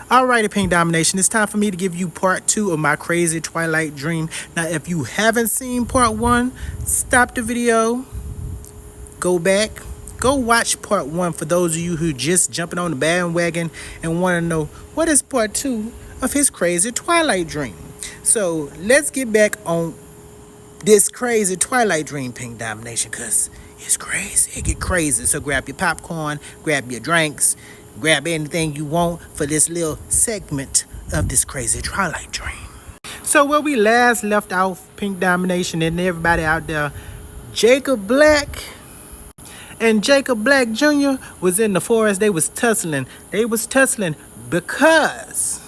Alrighty, Pink Domination, it's time for me to give you part 2 of my Crazy Twilight Dream. Now, if you haven't seen part 1, stop the video, go back, go watch part 1 for those of you who just jumping on the bandwagon and want to know what is part 2 of his Crazy Twilight Dream. So, let's get back on this Crazy Twilight Dream, Pink Domination, because it's crazy. It get crazy. So grab your popcorn, grab your drinks, grab anything you want for this little segment of this Crazy Twilight Dream. So where we last left off, Pink Domination and everybody out there, Jacob Black and Jacob Black Jr. was in the forest. They was tussling. They was tussling because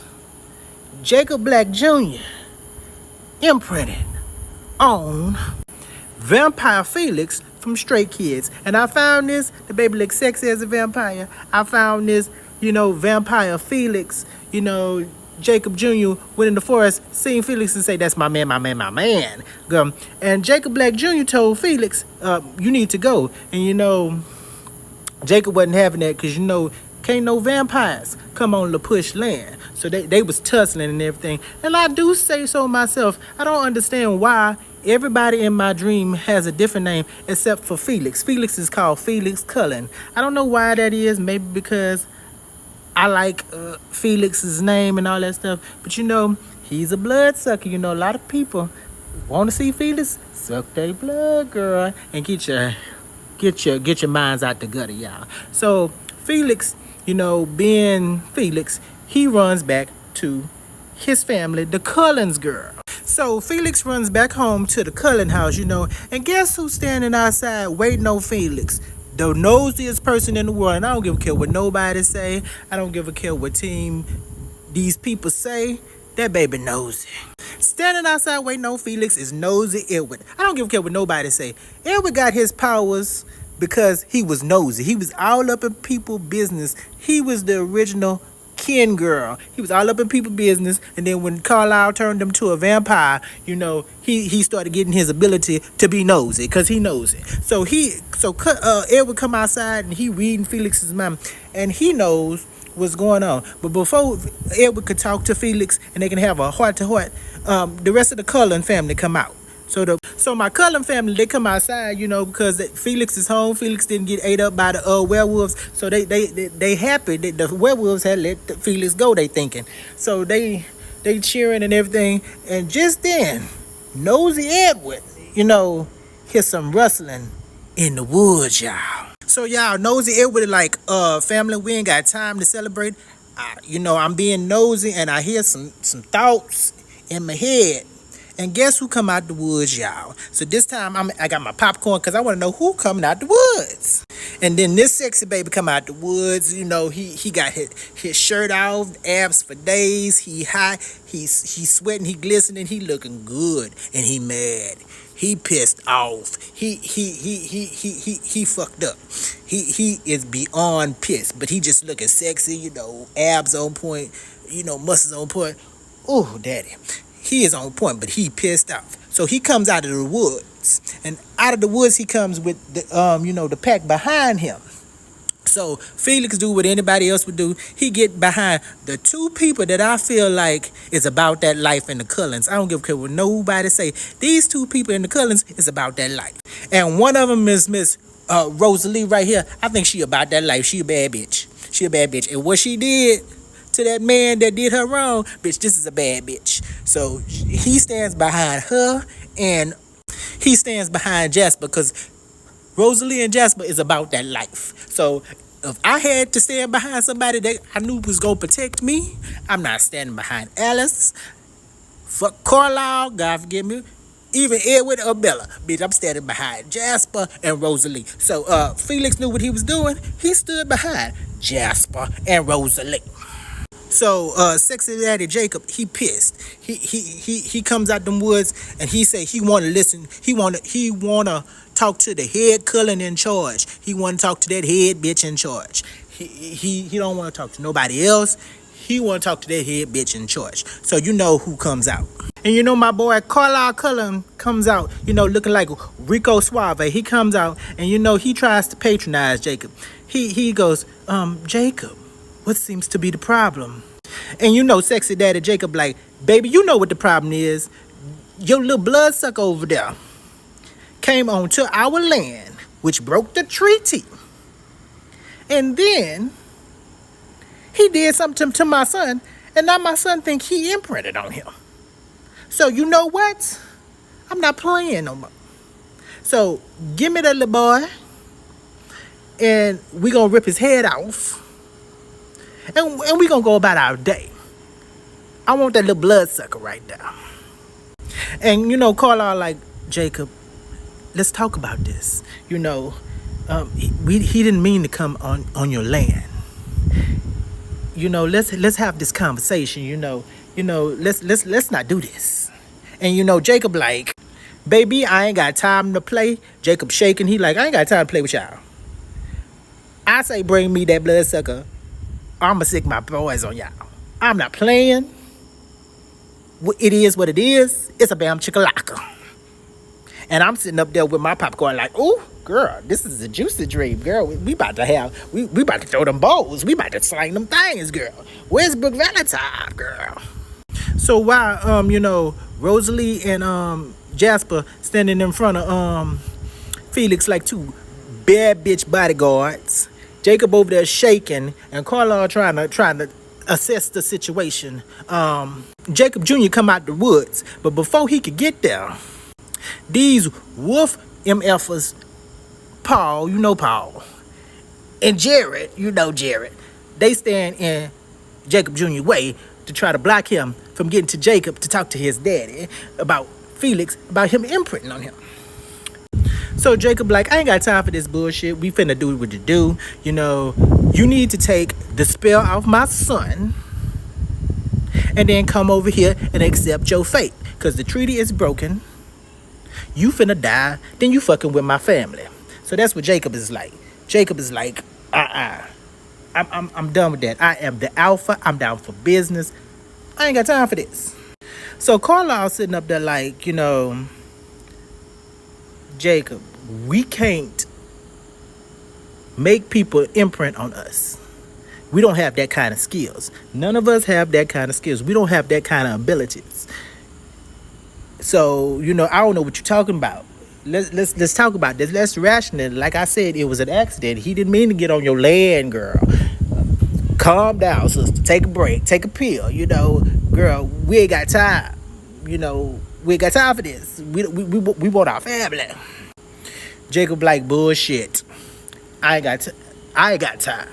Jacob Black Jr. imprinted on Vampire Felix from Stray Kids. And I found this, the baby looks sexy as a vampire. I found this, Vampire Felix, Jacob Jr. went in the forest, seen Felix and say, that's my man, my man, my man. And Jacob Black Jr. told Felix, you need to go. And Jacob wasn't having that because can't no vampires come on the push land. So they was tussling and everything. And I do say so myself. I don't understand why everybody in my dream has a different name except for Felix. Felix is called Felix Cullen. I don't know why that is. Maybe because I like Felix's name and all that stuff. But he's a bloodsucker. A lot of people want to see Felix suck their blood, girl, and get your minds out the gutter, y'all. So Felix, being Felix, he runs back to his family, the Cullens girl. So Felix runs back home to the Cullen house, and guess who's standing outside waiting on Felix? The nosiest person in the world. And I don't give a care what nobody say. I don't give a care what team these people say. That baby nosy. Standing outside waiting on Felix is nosy Edward. I don't give a care what nobody say. Edward got his powers because he was nosy. He was all up in people's business. He was the original Ken girl. He was all up in people's business, and then when Carlisle turned him to a vampire, he started getting his ability to be nosy, because he nosy. So Edward come outside and he reading Felix's mind, and he knows what's going on. But before Edward could talk to Felix and they can have a heart to heart, the rest of the Cullen family come out. So my Cullen family, they come outside, because Felix is home. Felix didn't get ate up by the werewolves. So they happy that the werewolves had let Felix go, they thinking. So they cheering and everything. And just then, nosy Edward, hear some rustling in the woods, y'all. So y'all, nosy Edward like, family, we ain't got time to celebrate. I'm being nosy and I hear some thoughts in my head. And guess who come out the woods, y'all? So this time I got my popcorn because I want to know who coming out the woods. And then this sexy baby come out the woods. He got his shirt off, abs for days. He high, he's sweating, he glistening, he looking good, and he mad. He pissed off. He fucked up. He is beyond pissed, but he just looking sexy. Abs on point. Muscles on point. Oh, daddy. He is on point, but he pissed off. So he comes out of the woods. And out of the woods, he comes with the pack behind him. So Felix do what anybody else would do. He get behind the two people that I feel like is about that life in the Cullens. I don't give a care what nobody say. These two people in the Cullens is about that life. And one of them is Miss Rosalie right here. I think she about that life. She a bad bitch. She a bad bitch. And what she did to that man that did her wrong, bitch, this is a bad bitch. So he stands behind her and he stands behind Jasper because Rosalie and Jasper is about that life. So if I had to stand behind somebody that I knew was going to protect me, I'm not standing behind Alice. Fuck Carlisle, God forgive me. Even Edward or Bella. Bitch, I'm standing behind Jasper and Rosalie. So Felix knew what he was doing. He stood behind Jasper and Rosalie. So sexy daddy Jacob, he pissed. He comes out them woods and he say he want to listen. He wanna talk to the head Cullen in charge. He want to talk to that head bitch in charge. He don't want to talk to nobody else. He want to talk to that head bitch in charge. So who comes out. And my boy Carlisle Cullen comes out, looking like Rico Suave. He comes out and he tries to patronize Jacob. He goes, Jacob, what seems to be the problem? And you know, sexy daddy Jacob like, baby, you know what the problem is. Your little bloodsucker over there came onto our land, which broke the treaty. And then he did something to my son, and now my son think he imprinted on him. So you know what? I'm not playing no more. So give me that little boy, and we gonna rip his head off, and we gonna go about our day. I want that little bloodsucker right there. And you know, Carlisle like, Jacob, let's talk about this. You know, he didn't mean to come on your land. You know, let's have this conversation. You know, let's not do this. And you know, Jacob like, baby, I ain't got time to play. Jacob shaking. He like, I ain't got time to play with y'all. I say, bring me that bloodsucker. I'ma sick my boys on y'all. I'm not playing. It is what it is. It's a bam chickalaka. And I'm sitting up there with my popcorn like, ooh, girl, this is a juicy dream, girl. We about to throw them bowls. We about to slang them things, girl. Where's Brooke Valentine, girl? So while, you know, Rosalie and Jasper standing in front of Felix like two bad bitch bodyguards, Jacob over there shaking, and Carlisle trying to assess the situation. Jacob Jr. come out the woods, but before he could get there, these wolf MFers, Paul, you know Paul, and Jared, you know Jared, they stand in Jacob Jr. way to try to block him from getting to Jacob to talk to his daddy about Felix, about him imprinting on him. So Jacob like, I ain't got time for this bullshit. We finna do what you do. You know, you need to take the spell off my son and then come over here and accept your fate. Because the treaty is broken. You finna die, then you fucking with my family. So that's what Jacob is like. Jacob is like, I'm done with that. I am the alpha. I'm down for business. I ain't got time for this. So Carlisle sitting up there like, you know, Jacob, we can't make people imprint on us. We don't have that kind of skills. None of us have that kind of skills. We don't have that kind of abilities. So, you know, I don't know what you're talking about. Let's talk about this. Let's ration it. Like I said, it was an accident. He didn't mean to get on your land, girl. Calm down, sister. Take a break. Take a pill. You know, girl, we ain't got time. You know, we ain't got time for this. We want our family. Jacob like, bullshit. I ain't got time.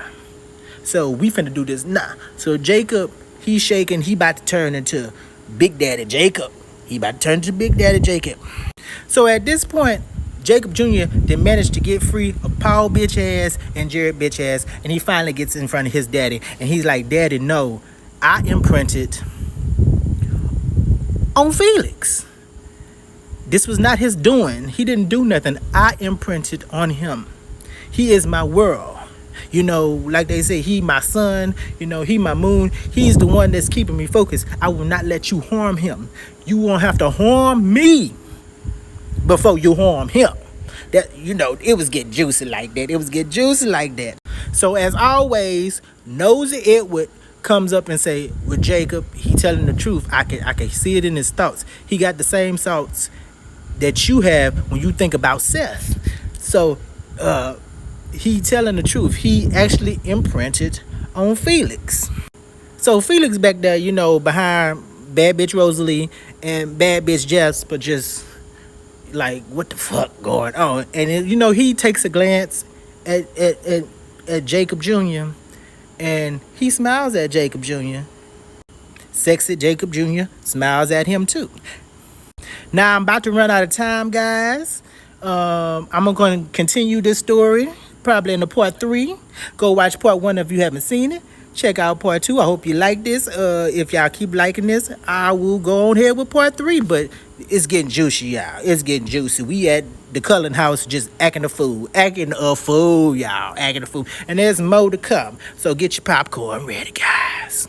So we finna do this now. So Jacob, he's shaking. He about to turn into Big Daddy Jacob. He about to turn to Big Daddy Jacob. So at this point, Jacob Jr. then managed to get free of Paul bitch ass and Jared bitch ass, and he finally gets in front of his daddy, and he's like, Daddy, no, I imprinted on Felix. This was not his doing. He didn't do nothing. I imprinted on him. He is my world. You know, like they say, he my sun. You know, he my moon. He's the one that's keeping me focused. I will not let you harm him. You won't have to harm me before you harm him. That, you know, it was getting juicy like that. It was getting juicy like that. So as always, Nosy Edward comes up and say, with Jacob, he telling the truth. I can see it in his thoughts. He got the same thoughts that you have when you think about Seth. So he telling the truth. He actually imprinted on Felix. So Felix back there, you know, behind bad bitch Rosalie and bad bitch Jasper, just like, what the fuck going on? And you know, he takes a glance at Jacob Jr. and he smiles at Jacob Jr. Sexy Jacob Jr. smiles at him too. Now I'm about to run out of time, guys. I'm going to continue this story probably in the part 3. Go watch part 1 if you haven't seen it. Check out part 2. I hope you like this. If y'all keep liking this, I will go on here with part 3. But it's getting juicy, y'all. It's getting juicy. We at the Cullen house just acting a fool. Acting a fool, y'all. Acting a fool. And there's more to come. So get your popcorn ready, guys.